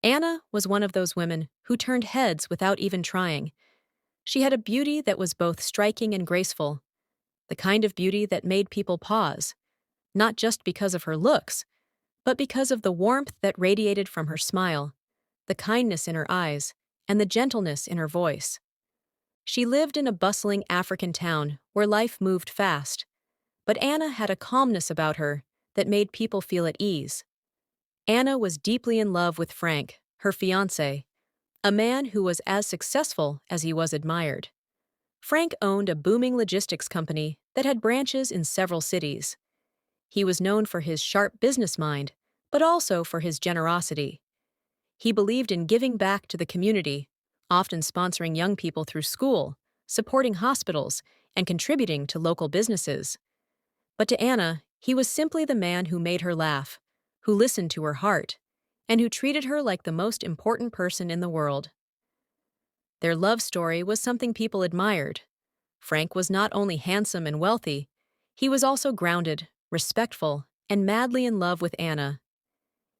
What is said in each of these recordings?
Anna was one of those women who turned heads without even trying. She had a beauty that was both striking and graceful, the kind of beauty that made people pause, not just because of her looks, but because of the warmth that radiated from her smile, the kindness in her eyes, and the gentleness in her voice. She lived in a bustling African town where life moved fast, but Anna had a calmness about her that made people feel at ease. Anna was deeply in love with Frank, her fiancé, a man who was as successful as he was admired. Frank owned a booming logistics company that had branches in several cities. He was known for his sharp business mind, but also for his generosity. He believed in giving back to the community, often sponsoring young people through school, supporting hospitals, and contributing to local businesses. But to Anna, he was simply the man who made her laugh, who listened to her heart, and who treated her like the most important person in the world. Their love story was something people admired. Frank was not only handsome and wealthy, he was also grounded, respectful, and madly in love with Anna.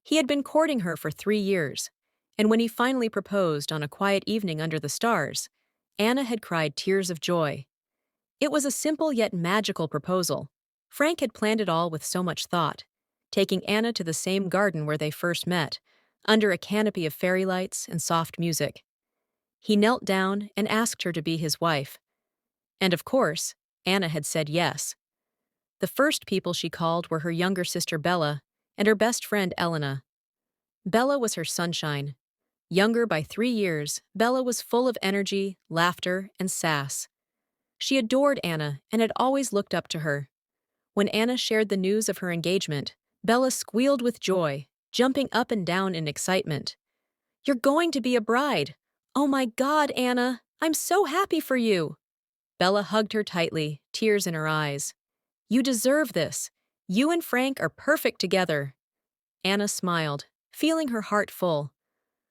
He had been courting her for 3 years, and when he finally proposed on a quiet evening under the stars, Anna had cried tears of joy. It was a simple yet magical proposal. Frank had planned it all with so much thought, taking Anna to the same garden where they first met, under a canopy of fairy lights and soft music. He knelt down and asked her to be his wife. And of course, Anna had said yes. The first people she called were her younger sister Bella and her best friend Elena. Bella was her sunshine. Younger by 3 years, Bella was full of energy, laughter, and sass. She adored Anna and had always looked up to her. When Anna shared the news of her engagement, Bella squealed with joy, jumping up and down in excitement. "You're going to be a bride! Oh my God, Anna! I'm so happy for you!" Bella hugged her tightly, tears in her eyes. "You deserve this. You and Frank are perfect together." Anna smiled, feeling her heart full.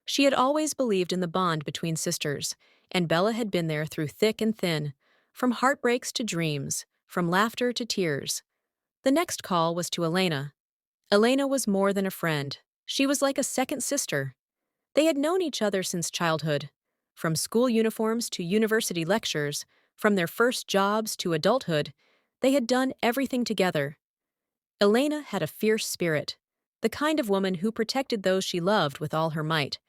She had always believed in the bond between sisters, and Bella had been there through thick and thin, from heartbreaks to dreams, from laughter to tears. The next call was to Elena. Elena was more than a friend. She was like a second sister. They had known each other since childhood, from school uniforms to university lectures, from their first jobs to adulthood. They had done everything together. Elena had a fierce spirit, the kind of woman who protected those she loved with all her might.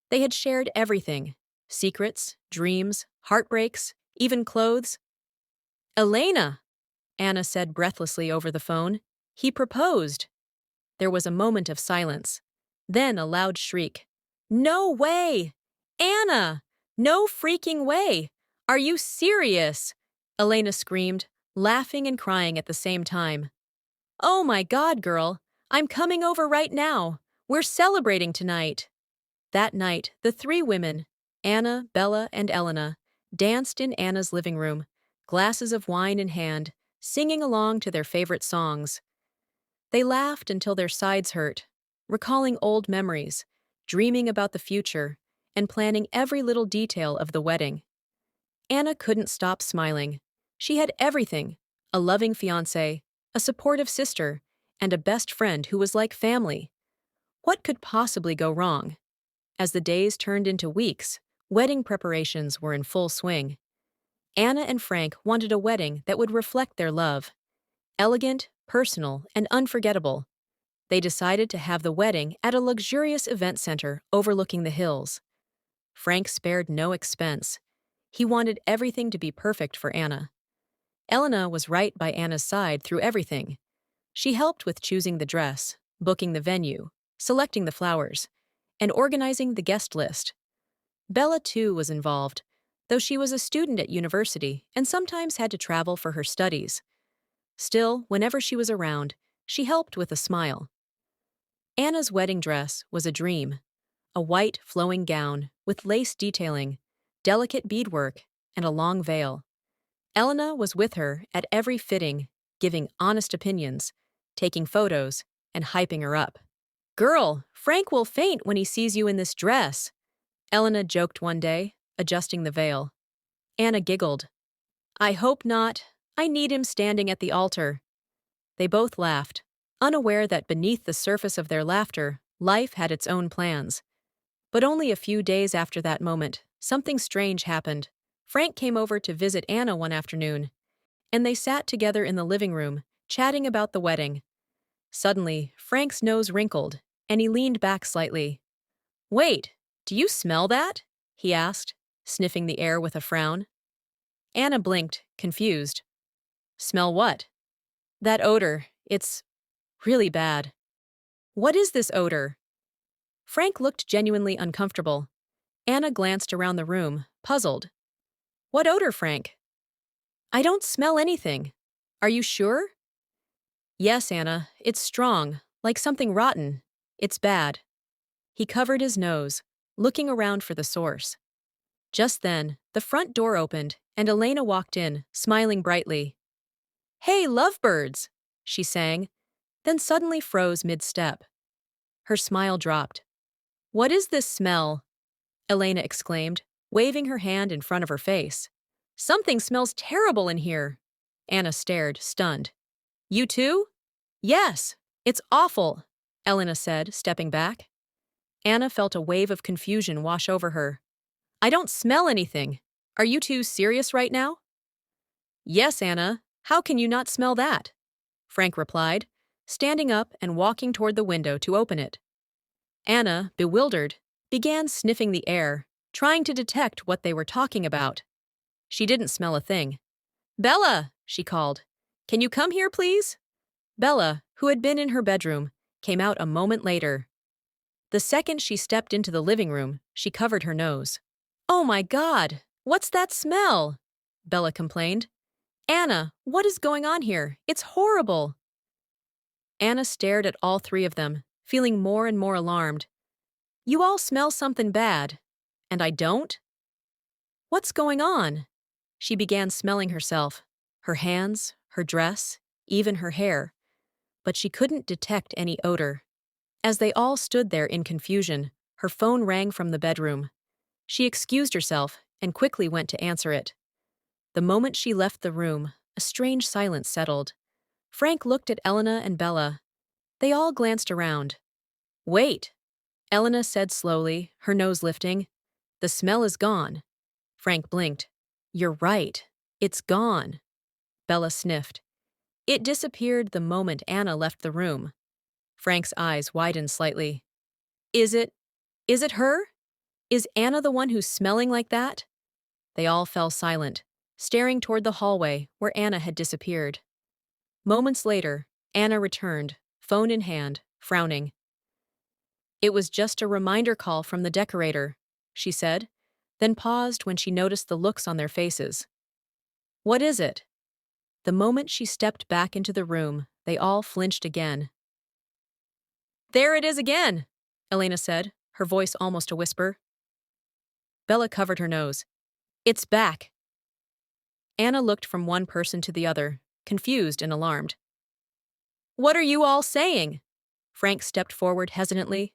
They had shared everything: secrets, dreams, heartbreaks, even clothes. "Elena!" Anna said breathlessly over the phone. "He proposed." There was a moment of silence. Then a loud shriek. "No way! Anna! No freaking way! Are you serious?" Elena screamed, laughing and crying at the same time. "Oh my God, girl! I'm coming over right now! We're celebrating tonight!" That night, the three women, Anna, Bella, and Elena, danced in Anna's living room, glasses of wine in hand, singing along to their favorite songs. They laughed until their sides hurt, recalling old memories, dreaming about the future, and planning every little detail of the wedding. Anna couldn't stop smiling. She had everything: a loving fiancé, a supportive sister, and a best friend who was like family. What could possibly go wrong? As the days turned into weeks, wedding preparations were in full swing. Anna and Frank wanted a wedding that would reflect their love. Elegant, personal, and unforgettable. They decided to have the wedding at a luxurious event center overlooking the hills. Frank spared no expense. He wanted everything to be perfect for Anna. Elena was right by Anna's side through everything. She helped with choosing the dress, booking the venue, selecting the flowers, and organizing the guest list. Bella, too, was involved, though she was a student at university and sometimes had to travel for her studies. Still, whenever she was around, she helped with a smile. Anna's wedding dress was a dream: a white, flowing gown with lace detailing, delicate beadwork, and a long veil. Elena was with her at every fitting, giving honest opinions, taking photos, and hyping her up. "Girl, Frank will faint when he sees you in this dress," Elena joked one day, adjusting the veil. Anna giggled. "I hope not. I need him standing at the altar." They both laughed, unaware that beneath the surface of their laughter, life had its own plans. But only a few days after that moment, something strange happened. Frank came over to visit Anna one afternoon, and they sat together in the living room, chatting about the wedding. Suddenly, Frank's nose wrinkled, and he leaned back slightly. "Wait, do you smell that?" he asked, sniffing the air with a frown. Anna blinked, confused. "Smell what?" "That odor. It's really bad." "What is this odor?" Frank looked genuinely uncomfortable. Anna glanced around the room, puzzled. "What odor, Frank?" "I don't smell anything." "Are you sure?" "Yes, Anna, it's strong, like something rotten. It's bad." He covered his nose, looking around for the source. Just then, the front door opened, and Elena walked in, smiling brightly. "Hey, lovebirds!" she sang, then suddenly froze mid-step. Her smile dropped. "What is this smell?" Elena exclaimed, waving her hand in front of her face. "Something smells terrible in here." Anna stared, stunned. "You too?" "Yes, it's awful," Elena said, stepping back. Anna felt a wave of confusion wash over her. "I don't smell anything. Are you two serious right now?" "Yes, Anna. How can you not smell that?" Frank replied, standing up and walking toward the window to open it. Anna, bewildered, began sniffing the air, trying to detect what they were talking about. She didn't smell a thing. "Bella," she called. "Can you come here, please?" Bella, who had been in her bedroom, came out a moment later. The second she stepped into the living room, she covered her nose. "Oh my God! What's that smell?" Bella complained. "Anna, what is going on here? It's horrible." Anna stared at all three of them, feeling more and more alarmed. "You all smell something bad. And I don't?" "What's going on?" She began smelling herself, her hands, her dress, even her hair. But she couldn't detect any odor. As they all stood there in confusion, her phone rang from the bedroom. She excused herself and quickly went to answer it. The moment she left the room, a strange silence settled. Frank looked at Elena and Bella. They all glanced around. "Wait," Elena said slowly, her nose lifting. "The smell is gone." Frank blinked. "You're right. It's gone." Bella sniffed. It disappeared the moment Anna left the room. Frank's eyes widened slightly. Is it her? Is Anna the one who's smelling like that?" They all fell silent, staring toward the hallway where Anna had disappeared. Moments later, Anna returned, phone in hand, frowning. "It was just a reminder call from the decorator," she said, then paused when she noticed the looks on their faces. "What is it?" The moment she stepped back into the room, they all flinched again. "There it is again," Elena said, her voice almost a whisper. Bella covered her nose. "It's back." Anna looked from one person to the other, confused and alarmed. "What are you all saying?" Frank stepped forward hesitantly.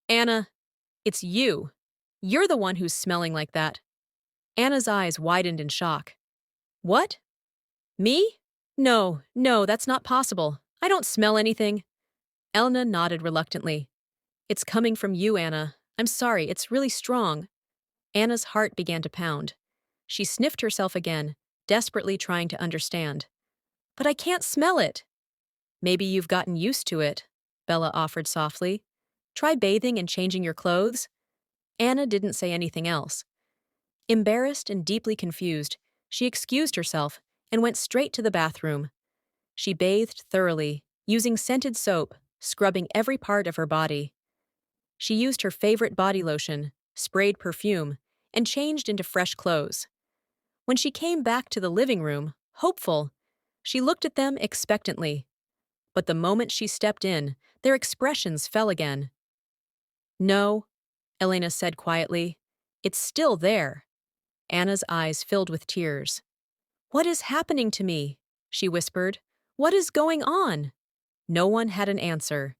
"Anna, it's you. You're the one who's smelling like that." Anna's eyes widened in shock. "What? Me? No, no, that's not possible. I don't smell anything." Elena nodded reluctantly. "It's coming from you, Anna. I'm sorry, it's really strong." Anna's heart began to pound. She sniffed herself again, desperately trying to understand. "But I can't smell it." "Maybe you've gotten used to it," Bella offered softly. "Try bathing and changing your clothes." Anna didn't say anything else. Embarrassed and deeply confused, she excused herself and went straight to the bathroom. She bathed thoroughly, using scented soap, scrubbing every part of her body. She used her favorite body lotion, sprayed perfume, and changed into fresh clothes. When she came back to the living room, hopeful, she looked at them expectantly. But the moment she stepped in, their expressions fell again. "No," Elena said quietly. "It's still there." Anna's eyes filled with tears. "What is happening to me?" she whispered. "What is going on?" No one had an answer.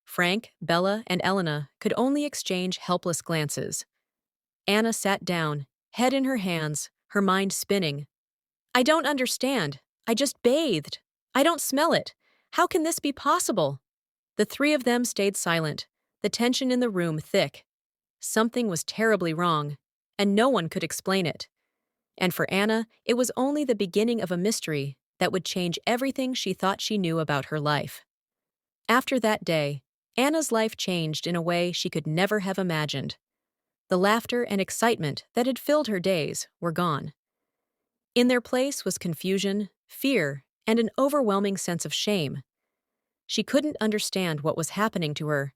Frank, Bella, and Elena could only exchange helpless glances. Anna sat down, head in her hands, her mind spinning. "I don't understand. I just bathed. I don't smell it. How can this be possible?" The three of them stayed silent, the tension in the room thick. something was terribly wrong, and no one could explain it. And for Anna, it was only the beginning of a mystery that would change everything she thought she knew about her life. After that day, Anna's life changed in a way she could never have imagined. The laughter and excitement that had filled her days were gone. In their place was confusion, fear, and an overwhelming sense of shame. She couldn't understand what was happening to her,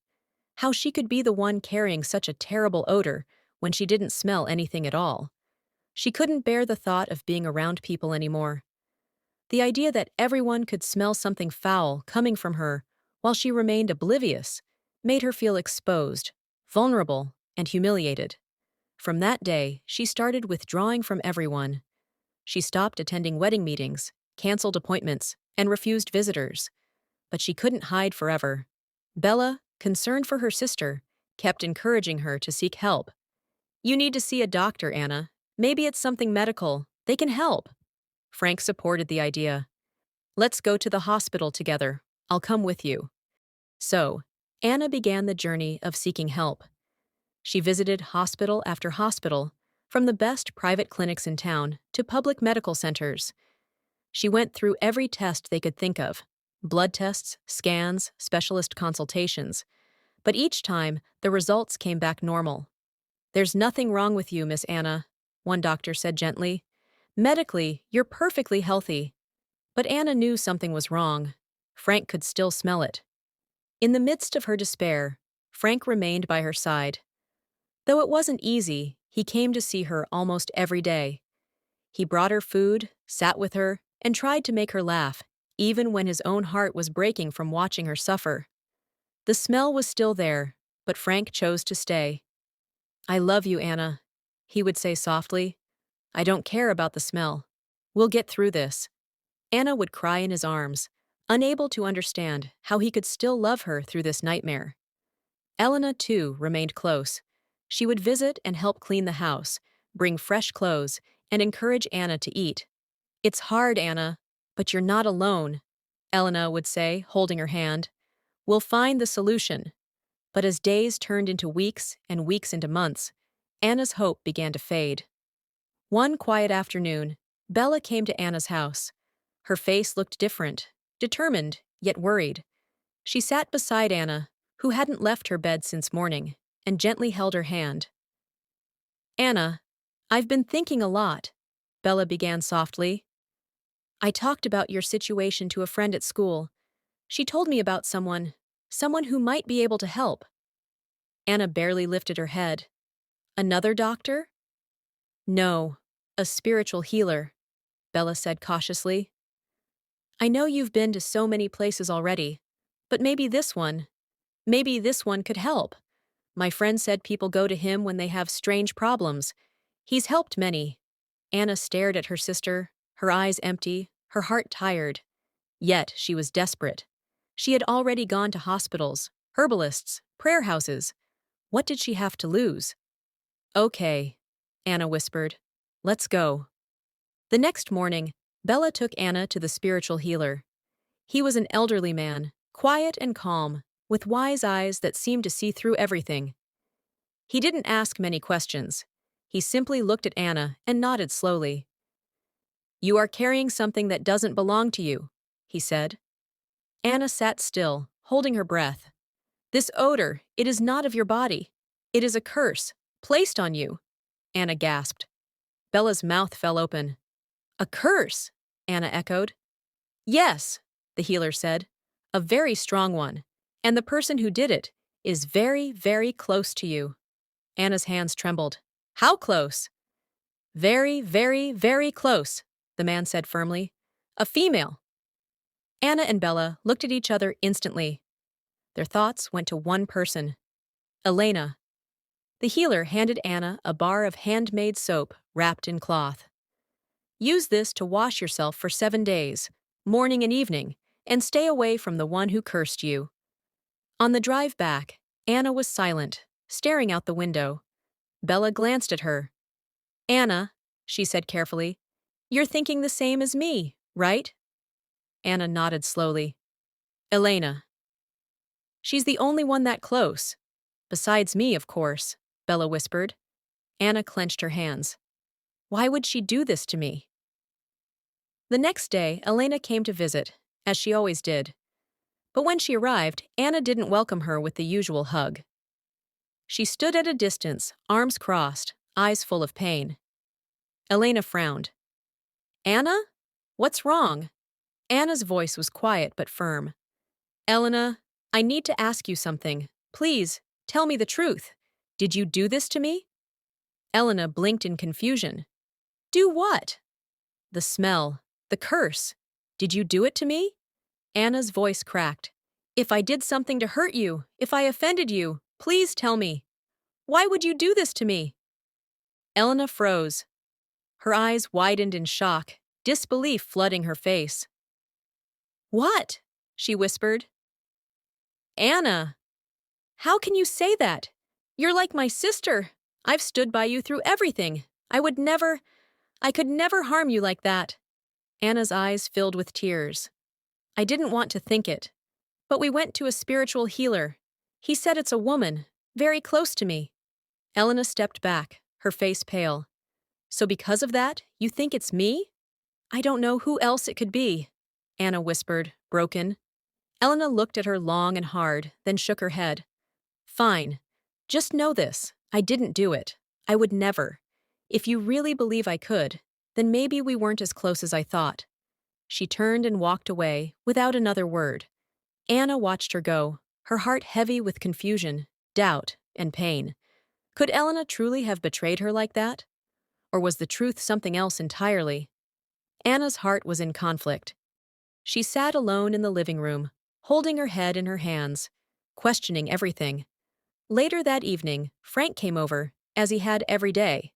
how she could be the one carrying such a terrible odor when she didn't smell anything at all. She couldn't bear the thought of being around people anymore. The idea that everyone could smell something foul coming from her while she remained oblivious made her feel exposed, vulnerable, and humiliated. From that day, she started withdrawing from everyone. She stopped attending wedding meetings, canceled appointments, and refused visitors. But she couldn't hide forever. Bella, concerned for her sister, kept encouraging her to seek help. "You need to see a doctor, Anna. Maybe it's something medical. They can help." Frank supported the idea. "Let's go to the hospital together. I'll come with you." So, Anna began the journey of seeking help. She visited hospital after hospital, from the best private clinics in town to public medical centers. She went through every test they could think of: blood tests, scans, specialist consultations. But each time, the results came back normal. "There's nothing wrong with you, Miss Anna," one doctor said gently. "Medically, you're perfectly healthy." But Anna knew something was wrong. Frank could still smell it. In the midst of her despair, Frank remained by her side. Though it wasn't easy, he came to see her almost every day. He brought her food, sat with her, and tried to make her laugh, even when his own heart was breaking from watching her suffer. The smell was still there, but Frank chose to stay. "I love you, Anna," he would say softly. "I don't care about the smell. We'll get through this." Anna would cry in his arms, unable to understand how he could still love her through this nightmare. Elena, too, remained close. She would visit and help clean the house, bring fresh clothes, and encourage Anna to eat. "It's hard, Anna, but you're not alone," Elena would say, holding her hand. "We'll find the solution." But as days turned into weeks and weeks into months, Anna's hope began to fade. One quiet afternoon, Bella came to Anna's house. Her face looked different, determined, yet worried. She sat beside Anna, who hadn't left her bed since morning, and gently held her hand. "Anna, I've been thinking a lot," Bella began softly. "I talked about your situation to a friend at school. She told me about someone who might be able to help." Anna barely lifted her head. "Another doctor?" "No, a spiritual healer," Bella said cautiously. "I know you've been to so many places already, but maybe this one could help. My friend said people go to him when they have strange problems. He's helped many." Anna stared at her sister, her eyes empty, her heart tired. Yet she was desperate. She had already gone to hospitals, herbalists, prayer houses. What did she have to lose? "Okay," Anna whispered. "Let's go." The next morning, Bella took Anna to the spiritual healer. He was an elderly man, quiet and calm, with wise eyes that seemed to see through everything. He didn't ask many questions. He simply looked at Anna and nodded slowly. "You are carrying something that doesn't belong to you," he said. Anna sat still, holding her breath. "This odor, it is not of your body. It is a curse, placed on you," Anna gasped. Bella's mouth fell open. "A curse?" Anna echoed. "Yes," the healer said. "A very strong one. And the person who did it is very, very close to you." Anna's hands trembled. "How close?" "Very, very, very close," the man said firmly. "A female." Anna and Bella looked at each other instantly. Their thoughts went to one person: Elena. The healer handed Anna a bar of handmade soap wrapped in cloth. "Use this to wash yourself for 7 days, morning and evening, and stay away from the one who cursed you." On the drive back, Anna was silent, staring out the window. Bella glanced at her. "Anna," she said carefully, "you're thinking the same as me, right?" Anna nodded slowly. "Elena. She's the only one that close. Besides me, of course." Bella whispered. Anna clenched her hands. Why would she do this to me? The next day, Elena came to visit, as she always did. But when she arrived, Anna didn't welcome her with the usual hug. She stood at a distance, arms crossed, eyes full of pain. Elena frowned. Anna? What's wrong? Anna's voice was quiet but firm. Elena, I need to ask you something. Please, tell me the truth. Did you do this to me? Elena blinked in confusion. Do what? The smell. The curse. Did you do it to me? Anna's voice cracked. If I did something to hurt you, if I offended you, please tell me. Why would you do this to me? Elena froze. Her eyes widened in shock, disbelief flooding her face. What? She whispered. Anna! How can you say that? You're like my sister. I've stood by you through everything. I could never harm you like that. Anna's eyes filled with tears. I didn't want to think it. But we went to a spiritual healer. He said it's a woman, very close to me. Elena stepped back, her face pale. So because of that, you think it's me? I don't know who else it could be, Anna whispered, broken. Elena looked at her long and hard, then shook her head. Fine. Just know this. I didn't do it. I would never. If you really believe I could, then maybe we weren't as close as I thought. She turned and walked away, without another word. Anna watched her go, her heart heavy with confusion, doubt, and pain. Could Elena truly have betrayed her like that? Or was the truth something else entirely? Anna's heart was in conflict. She sat alone in the living room, holding her head in her hands, questioning everything. Later that evening, Frank came over, as he had every day.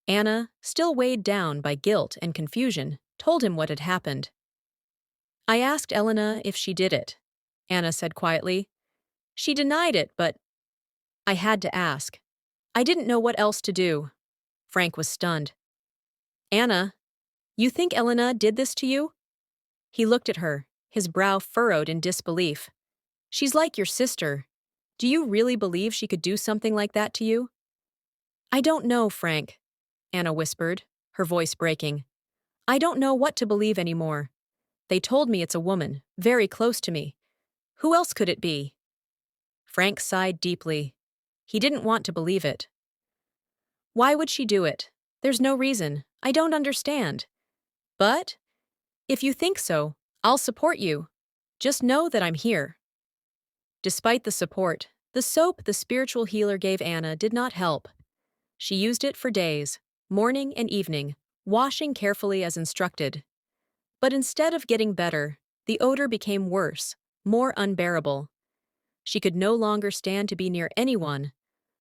Anna, still weighed down by guilt and confusion, told him what had happened. I asked Elena if she did it, Anna said quietly. She denied it, but I had to ask. I didn't know what else to do. Frank was stunned. Anna, you think Elena did this to you? He looked at her, his brow furrowed in disbelief. She's like your sister. Do you really believe she could do something like that to you? I don't know, Frank, Anna whispered, her voice breaking. I don't know what to believe anymore. They told me it's a woman, very close to me. Who else could it be? Frank sighed deeply. He didn't want to believe it. Why would she do it? There's no reason. I don't understand. But, if you think so, I'll support you. Just know that I'm here. Despite the support, the soap the spiritual healer gave Anna did not help. She used it for days, morning and evening, washing carefully as instructed. But instead of getting better, the odor became worse, more unbearable. She could no longer stand to be near anyone.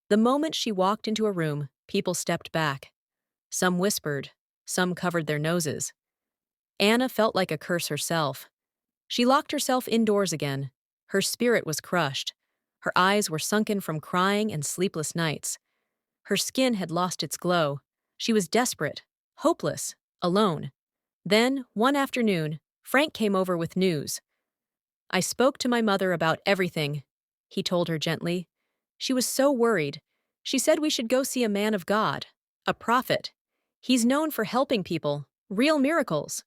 The moment she walked into a room, people stepped back. Some whispered, some covered their noses. Anna felt like a curse herself. She locked herself indoors again. Her spirit was crushed. Her eyes were sunken from crying and sleepless nights. Her skin had lost its glow. She was desperate, hopeless, alone. Then, one afternoon, Frank came over with news. I spoke to my mother about everything, he told her gently. She was so worried. She said we should go see a man of God, a prophet. He's known for helping people, real miracles.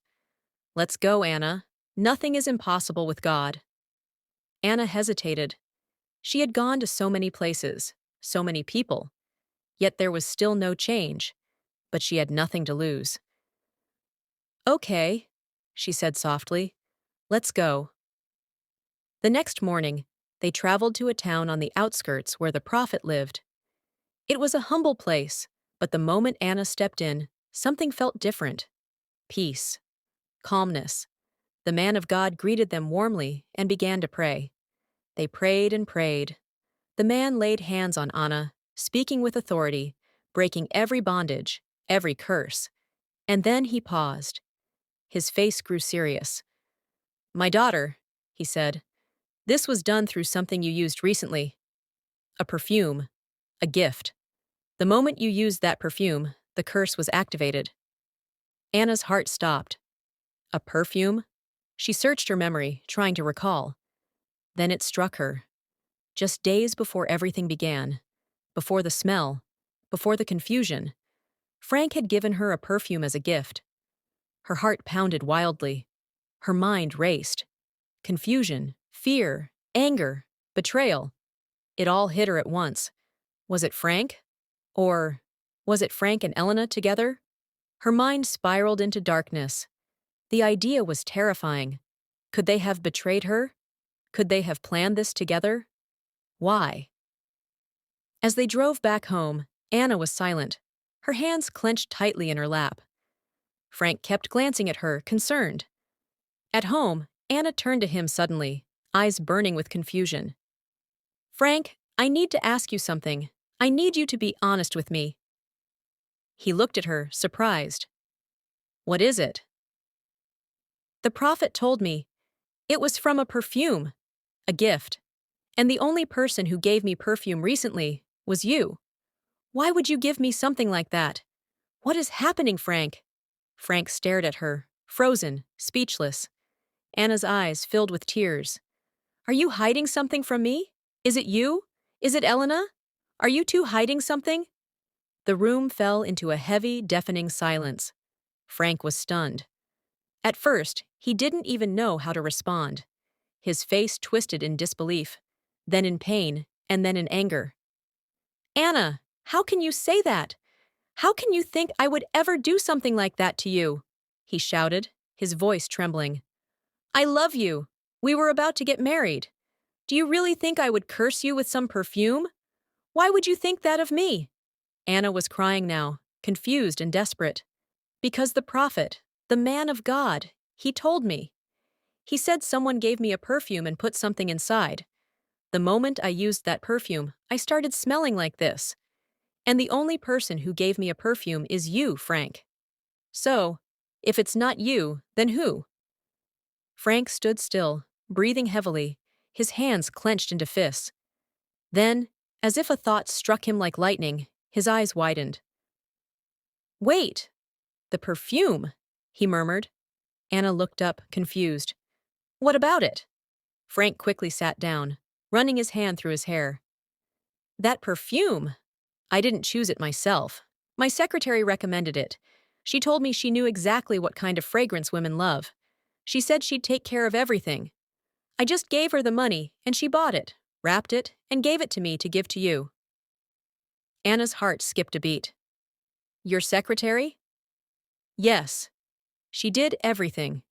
Let's go, Anna. Nothing is impossible with God. Anna hesitated. She had gone to so many places, so many people. Yet there was still no change, but she had nothing to lose. Okay, she said softly. Let's go. The next morning, they traveled to a town on the outskirts where the prophet lived. It was a humble place, but the moment Anna stepped in, something felt different. Peace. Calmness. The man of God greeted them warmly and began to pray. They prayed and prayed. The man laid hands on Anna, speaking with authority, breaking every bondage, every curse. And then he paused. His face grew serious. My daughter, he said, this was done through something you used recently. A perfume. A gift. The moment you used that perfume, the curse was activated. Anna's heart stopped. A perfume? She searched her memory, trying to recall. Then it struck her. Just days before everything began, before the smell, before the confusion. Frank had given her a perfume as a gift. Her heart pounded wildly. Her mind raced. Confusion, fear, anger, betrayal. It all hit her at once. Was it Frank? Or was it Frank and Elena together? Her mind spiraled into darkness. The idea was terrifying. Could they have betrayed her? Could they have planned this together? Why? As they drove back home, Anna was silent, her hands clenched tightly in her lap. Frank kept glancing at her, concerned. At home, Anna turned to him suddenly, eyes burning with confusion. "Frank, I need to ask you something. I need you to be honest with me." He looked at her, surprised. "What is it?" "The prophet told me. It was from a perfume, a gift. And the only person who gave me perfume recently was you. Why would you give me something like that? What is happening, Frank?" Frank stared at her, frozen, speechless. Anna's eyes filled with tears. "Are you hiding something from me? Is it you? Is it Elena? Are you two hiding something?" The room fell into a heavy, deafening silence. Frank was stunned. At first, he didn't even know how to respond. His face twisted in disbelief, then in pain, and then in anger. "Anna, how can you say that? How can you think I would ever do something like that to you?" he shouted, his voice trembling. "I love you. We were about to get married. Do you really think I would curse you with some perfume? Why would you think that of me?" Anna was crying now, confused and desperate. "Because the prophet, the man of God, he told me. He said someone gave me a perfume and put something inside. The moment I used that perfume, I started smelling like this. And the only person who gave me a perfume is you, Frank. So, if it's not you, then who?" Frank stood still, breathing heavily, his hands clenched into fists. Then, as if a thought struck him like lightning, his eyes widened. "Wait! The perfume!" he murmured. Anna looked up, confused. "What about it?" Frank quickly sat down, running his hand through his hair. "That perfume! I didn't choose it myself. My secretary recommended it. She told me she knew exactly what kind of fragrance women love. She said she'd take care of everything. I just gave her the money, and she bought it, wrapped it, and gave it to me to give to you." Anna's heart skipped a beat. "Your secretary?" "Yes. She did everything."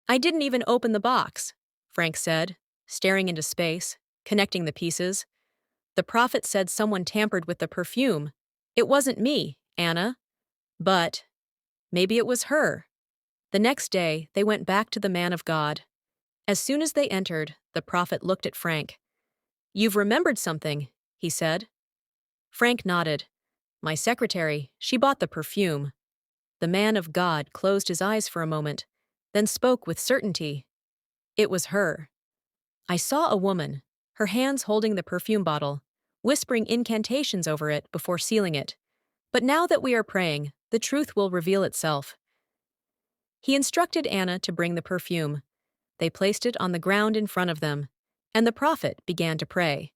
"I didn't even open the box," Frank said, staring into space, connecting the pieces. "The prophet said someone tampered with the perfume. It wasn't me, Anna. But maybe it was her." The next day, they went back to the man of God. As soon as they entered, the prophet looked at Frank. "You've remembered something," he said. Frank nodded. "My secretary, she bought the perfume." The man of God closed his eyes for a moment, then spoke with certainty. "It was her. I saw a woman, her hands holding the perfume bottle, whispering incantations over it before sealing it. But now that we are praying, the truth will reveal itself." He instructed Anna to bring the perfume. They placed it on the ground in front of them, and the prophet began to pray.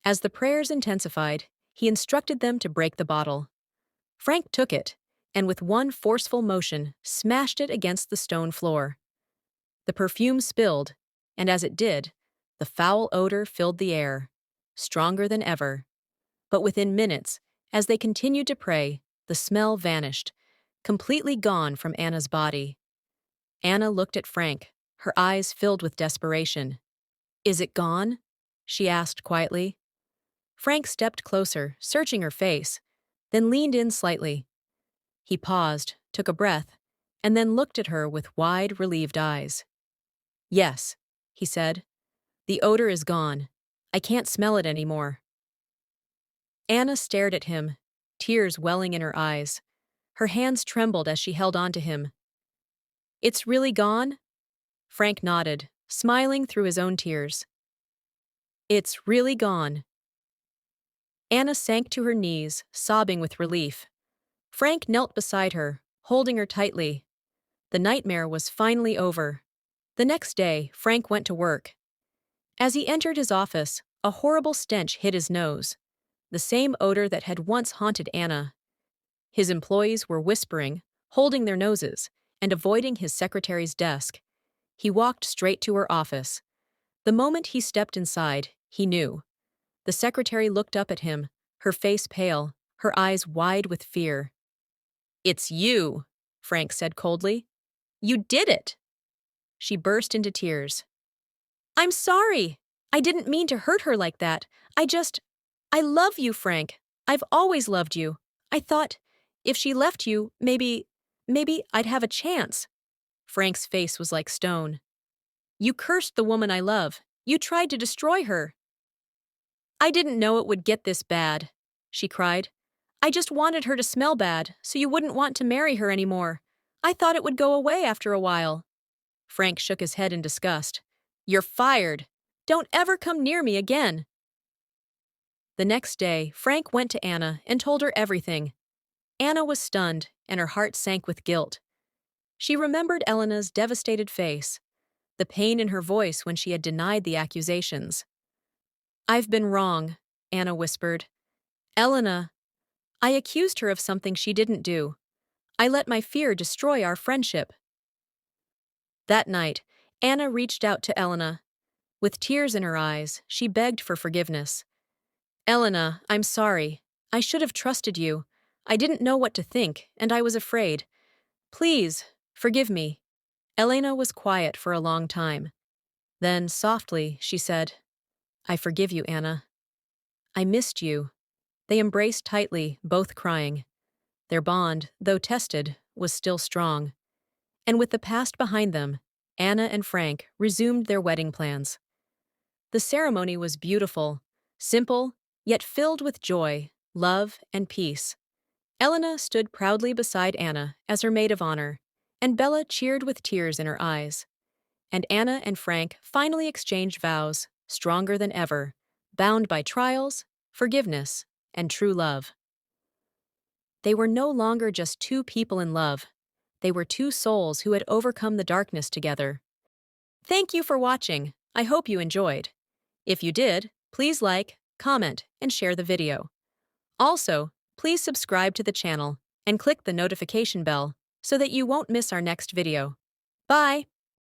As the prayers intensified, he instructed them to break the bottle. Frank took it, and with one forceful motion, smashed it against the stone floor. The perfume spilled, and as it did, the foul odor filled the air, stronger than ever. But within minutes, as they continued to pray, the smell vanished, completely gone from Anna's body. Anna looked at Frank, her eyes filled with desperation. "Is it gone?" she asked quietly. Frank stepped closer, searching her face, then leaned in slightly. He paused, took a breath, and then looked at her with wide, relieved eyes. "Yes," he said. "The odor is gone. I can't smell it anymore." Anna stared at him, tears welling in her eyes. Her hands trembled as she held on to him. "It's really gone?" Frank nodded, smiling through his own tears. "It's really gone." Anna sank to her knees, sobbing with relief. Frank knelt beside her, holding her tightly. The nightmare was finally over. The next day, Frank went to work. As he entered his office, a horrible stench hit his nose. the same odor that had once haunted Anna. His employees were whispering, holding their noses, and avoiding his secretary's desk. He walked straight to her office. The moment he stepped inside, he knew. The secretary looked up at him, her face pale, her eyes wide with fear. "It's you," Frank said coldly. "You did it!" She burst into tears. "I'm sorry! I didn't mean to hurt her like that. I love you, Frank. I've always loved you. I thought, if she left you, maybe I'd have a chance." Frank's face was like stone. "You cursed the woman I love. You tried to destroy her." "I didn't know it would get this bad," she cried. "I just wanted her to smell bad, so you wouldn't want to marry her anymore. I thought it would go away after a while." Frank shook his head in disgust. "You're fired. Don't ever come near me again." The next day, Frank went to Anna and told her everything. Anna was stunned, and her heart sank with guilt. She remembered Elena's devastated face, the pain in her voice when she had denied the accusations. "I've been wrong," Anna whispered. "Elena, I accused her of something she didn't do. I let my fear destroy our friendship." That night, Anna reached out to Elena. With tears in her eyes, she begged for forgiveness. "Elena, I'm sorry. I should have trusted you. I didn't know what to think, and I was afraid. Please, forgive me." Elena was quiet for a long time. Then, softly, she said, "I forgive you, Anna. I missed you." They embraced tightly, both crying. Their bond, though tested, was still strong. And with the past behind them, Anna and Frank resumed their wedding plans. The ceremony was beautiful, simple, yet filled with joy, love, and peace. Elena stood proudly beside Anna as her maid of honor, and Bella cheered with tears in her eyes. And Anna and Frank finally exchanged vows, stronger than ever, bound by trials, forgiveness, and true love. They were no longer just two people in love. They were two souls who had overcome the darkness together. Thank you for watching. I hope you enjoyed. If you did, please like, comment, and share the video. Also, please subscribe to the channel and click the notification bell so that you won't miss our next video. Bye!